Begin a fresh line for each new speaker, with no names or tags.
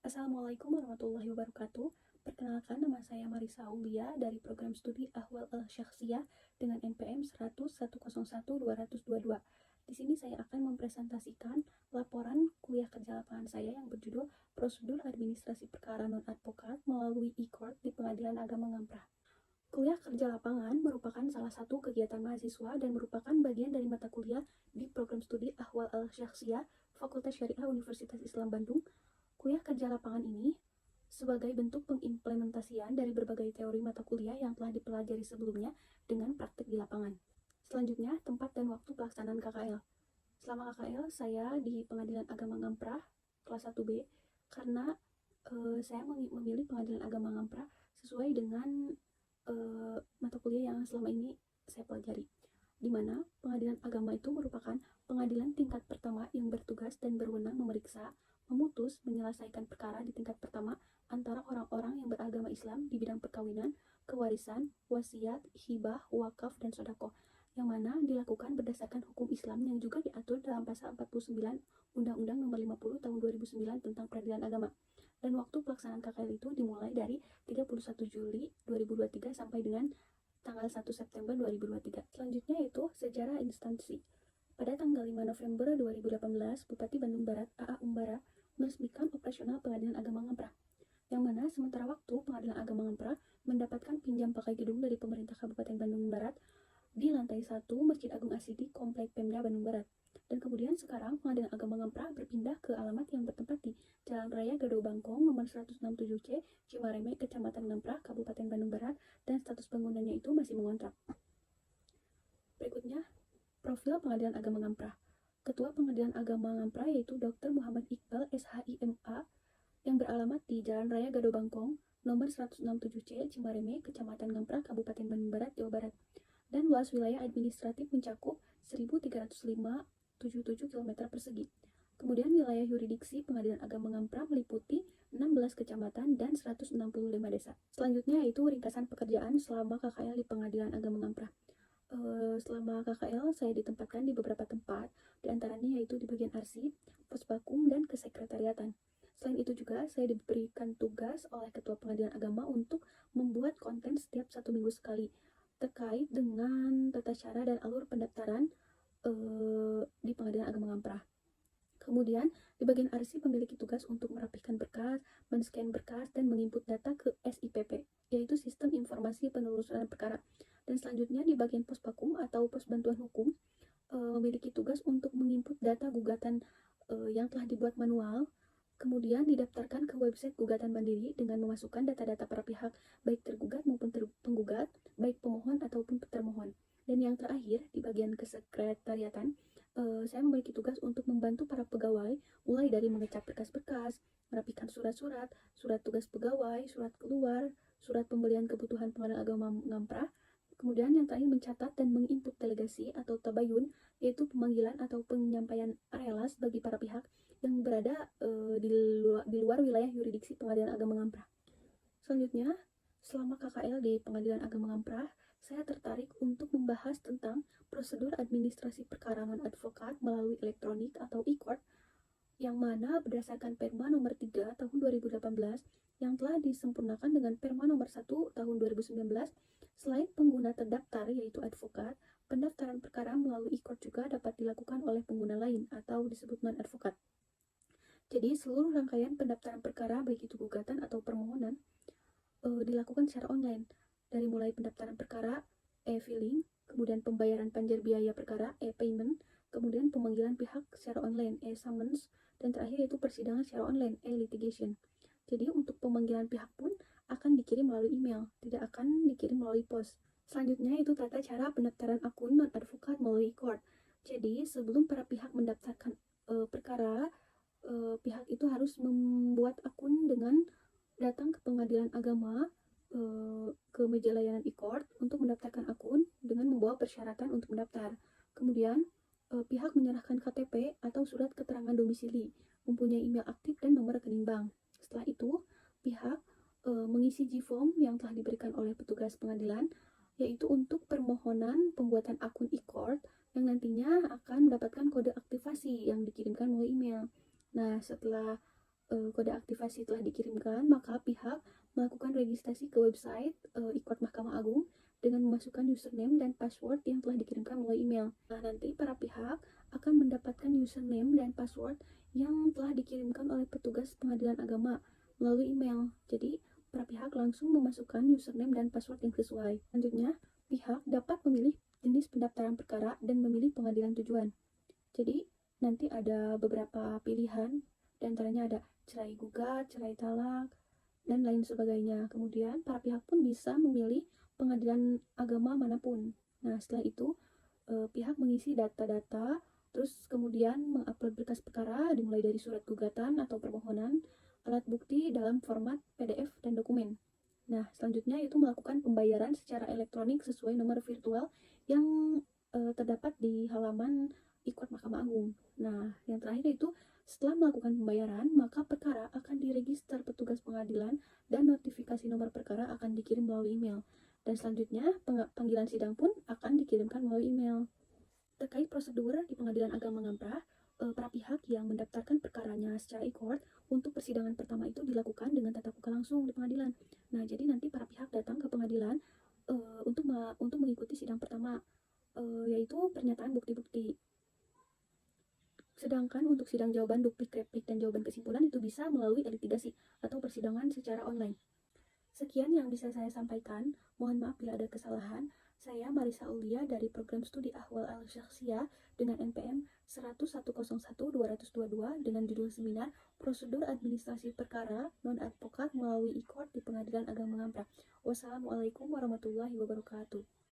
Assalamualaikum warahmatullahi wabarakatuh. Perkenalkan, nama saya Marisa Aulia dari program studi Ahwal al-Syakhsiyah dengan NPM 100101222. Di sini saya akan mempresentasikan laporan kuliah kerja lapangan saya yang berjudul Prosedur Administrasi Perkara Non-Advokat melalui e-court di Pengadilan Agama Ngamprah. Kuliah kerja lapangan merupakan salah satu kegiatan mahasiswa dan merupakan bagian dari mata kuliah di program studi Ahwal al-Syakhsiyah Fakultas Syariah Universitas Islam Bandung. Kuliah kerja lapangan ini sebagai bentuk pengimplementasian dari berbagai teori mata kuliah yang telah dipelajari sebelumnya dengan praktik di lapangan. Selanjutnya, tempat dan waktu pelaksanaan KKL. Selama KKL, saya di Pengadilan Agama Ngamprah kelas 1B karena saya memilih Pengadilan Agama Ngamprah sesuai dengan mata kuliah yang selama ini saya pelajari, di mana pengadilan agama itu merupakan pengadilan tingkat pertama yang bertugas dan berwenang memeriksa, memutus, menyelesaikan perkara di tingkat pertama antara orang-orang yang beragama Islam di bidang perkawinan, kewarisan, wasiat, hibah, wakaf, dan sodako, yang mana dilakukan berdasarkan hukum Islam yang juga diatur dalam pasal 49 Undang-Undang Nomor 50 Tahun 2009 tentang Peradilan Agama. Dan waktu pelaksanaan KKL itu dimulai dari 31 Juli 2023 sampai dengan tanggal 1 September 2023. Selanjutnya yaitu sejarah instansi. Pada tanggal 5 November 2018, Bupati Bandung Barat A.A. Umbara meresmikan operasional Pengadilan Agama Ngamprah, yang mana sementara waktu Pengadilan Agama Ngamprah mendapatkan pinjam pakai gedung dari pemerintah Kabupaten Bandung Barat di lantai 1 Masjid Agung Asidi Komplek Pemda Bandung Barat. Dan kemudian sekarang Pengadilan Agama Ngamprah berpindah ke alamat yang bertempat di Jalan Raya Gado Bangkong nomor 167C, Cimareme, Kecamatan Ngamprah, Kabupaten Bandung Barat, dan status bangunannya itu masih mengontrak. Berikutnya, profil Pengadilan Agama Ngamprah. Ketua Pengadilan Agama Ngamprah yaitu Dr. Muhammad Iqbal, SHIMA, yang beralamat di Jalan Raya Gado Bangkong nomor 167C, Cimareme, Kecamatan Ngamprah, Kabupaten Bandung Barat, Jawa Barat. Dan luas wilayah administratif mencakup 1.305,77 km persegi. Kemudian wilayah yuridiksi Pengadilan Agama Ngamprah meliputi 16 kecamatan dan 165 desa. Selanjutnya yaitu ringkasan pekerjaan selama KKL di Pengadilan Agama Ngamprah. Selama KKL saya ditempatkan di beberapa tempat, diantaranya yaitu di bagian arsip, posbakum, dan kesekretariatan. Selain itu juga saya diberikan tugas oleh Ketua Pengadilan Agama untuk membuat konten setiap 1 minggu sekali terkait dengan tata cara dan alur pendaftaran di Pengadilan Agama Ngamprah. Kemudian, di bagian arsip memiliki tugas untuk merapikan berkas, men-scan berkas, dan menginput data ke SIPP, yaitu Sistem Informasi Penelusuran Perkara. Dan selanjutnya di bagian posbakum atau pos bantuan hukum memiliki tugas untuk menginput data gugatan yang telah dibuat manual, kemudian didaftarkan ke website gugatan mandiri dengan memasukkan data-data para pihak, baik tergugat maupun penggugat, baik pemohon ataupun termohon. Dan yang terakhir, di bagian kesekretariatan, saya memiliki tugas untuk membantu para pegawai, mulai dari mengecap berkas-berkas, merapikan surat-surat, surat tugas pegawai, surat keluar, surat pembelian kebutuhan Pengadilan Agama Ngamprah, kemudian yang terakhir mencatat dan menginput delegasi atau tabayun, yaitu pemanggilan atau penyampaian relas bagi para pihak yang berada di luar wilayah yuridiksi Pengadilan Agama Ngamprah. Selanjutnya, selama KKL di Pengadilan Agama Ngamprah, saya tertarik untuk membahas tentang prosedur administrasi perkara non-advokat melalui elektronik atau e-court, yang mana berdasarkan Perma nomor 3 tahun 2018 yang telah disempurnakan dengan Perma nomor 1 tahun 2019, selain pengguna terdaftar yaitu advokat, pendaftaran perkara melalui e-court juga dapat dilakukan oleh pengguna lain atau disebut non-advokat. Jadi seluruh rangkaian pendaftaran perkara baik itu gugatan atau permohonan dilakukan secara online, dari mulai pendaftaran perkara e-filing, kemudian pembayaran panjar biaya perkara e-payment, kemudian pemanggilan pihak secara online e-summons, dan terakhir yaitu persidangan secara online e-litigation. Jadi untuk pemanggilan pihak pun akan dikirim melalui email, tidak akan dikirim melalui pos. Selanjutnya itu tata cara pendaftaran akun non-advokat melalui court. Jadi sebelum para pihak mendaftarkan perkara, pihak itu harus membuat akun dengan datang ke Pengadilan Agama ke meja layanan e-court untuk mendaftarkan akun dengan membawa persyaratan untuk mendaftar. Kemudian pihak menyerahkan KTP atau surat keterangan domisili, mempunyai email aktif dan nomor rekening bank. Setelah itu pihak mengisi G-form yang telah diberikan oleh petugas pengadilan, yaitu untuk permohonan pembuatan akun e-court yang nantinya akan mendapatkan kode aktivasi yang dikirimkan melalui email. Nah, setelah kode aktivasi telah dikirimkan, maka pihak melakukan registrasi ke website e-court Mahkamah Agung dengan memasukkan username dan password yang telah dikirimkan melalui email. Nah, nanti para pihak akan mendapatkan username dan password yang telah dikirimkan oleh petugas pengadilan agama melalui email. Jadi, para pihak langsung memasukkan username dan password yang sesuai. Selanjutnya, pihak dapat memilih jenis pendaftaran perkara dan memilih pengadilan tujuan. Jadi, nanti ada beberapa pilihan, di antaranya ada cerai gugat, cerai talak, dan lain sebagainya. Kemudian, para pihak pun bisa memilih pengadilan agama manapun. Nah, setelah itu, pihak mengisi data-data, terus kemudian mengupload berkas perkara dimulai dari surat gugatan atau permohonan, alat bukti dalam format PDF dan dokumen. Nah, selanjutnya itu melakukan pembayaran secara elektronik sesuai nomor virtual yang terdapat di halaman e-court Mahkamah Agung. Nah, yang terakhir itu setelah melakukan pembayaran, maka perkara akan diregister petugas pengadilan dan notifikasi nomor perkara akan dikirim melalui email. Dan selanjutnya, panggilan sidang pun akan dikirimkan melalui email. Terkait prosedur di Pengadilan Agama Ngamprah, para pihak yang mendaftarkan perkaranya secara e-court untuk persidangan pertama itu dilakukan dengan tatap muka langsung di pengadilan. Nah, jadi nanti para pihak datang ke pengadilan untuk mengikuti sidang pertama, yaitu pernyataan bukti-bukti. Sedangkan untuk sidang jawaban duplik, replik, dan jawaban kesimpulan itu bisa melalui litigasi atau persidangan secara online. Sekian yang bisa saya sampaikan. Mohon maaf bila ada kesalahan. Saya Marisa Aulia dari Program Studi Ahwal Al-Syakhsiyah dengan NPM 1010222 dengan judul seminar Prosedur Administrasi Perkara Non-Advokat melalui e-court di Pengadilan Agama Ngamprah. Wassalamualaikum warahmatullahi wabarakatuh.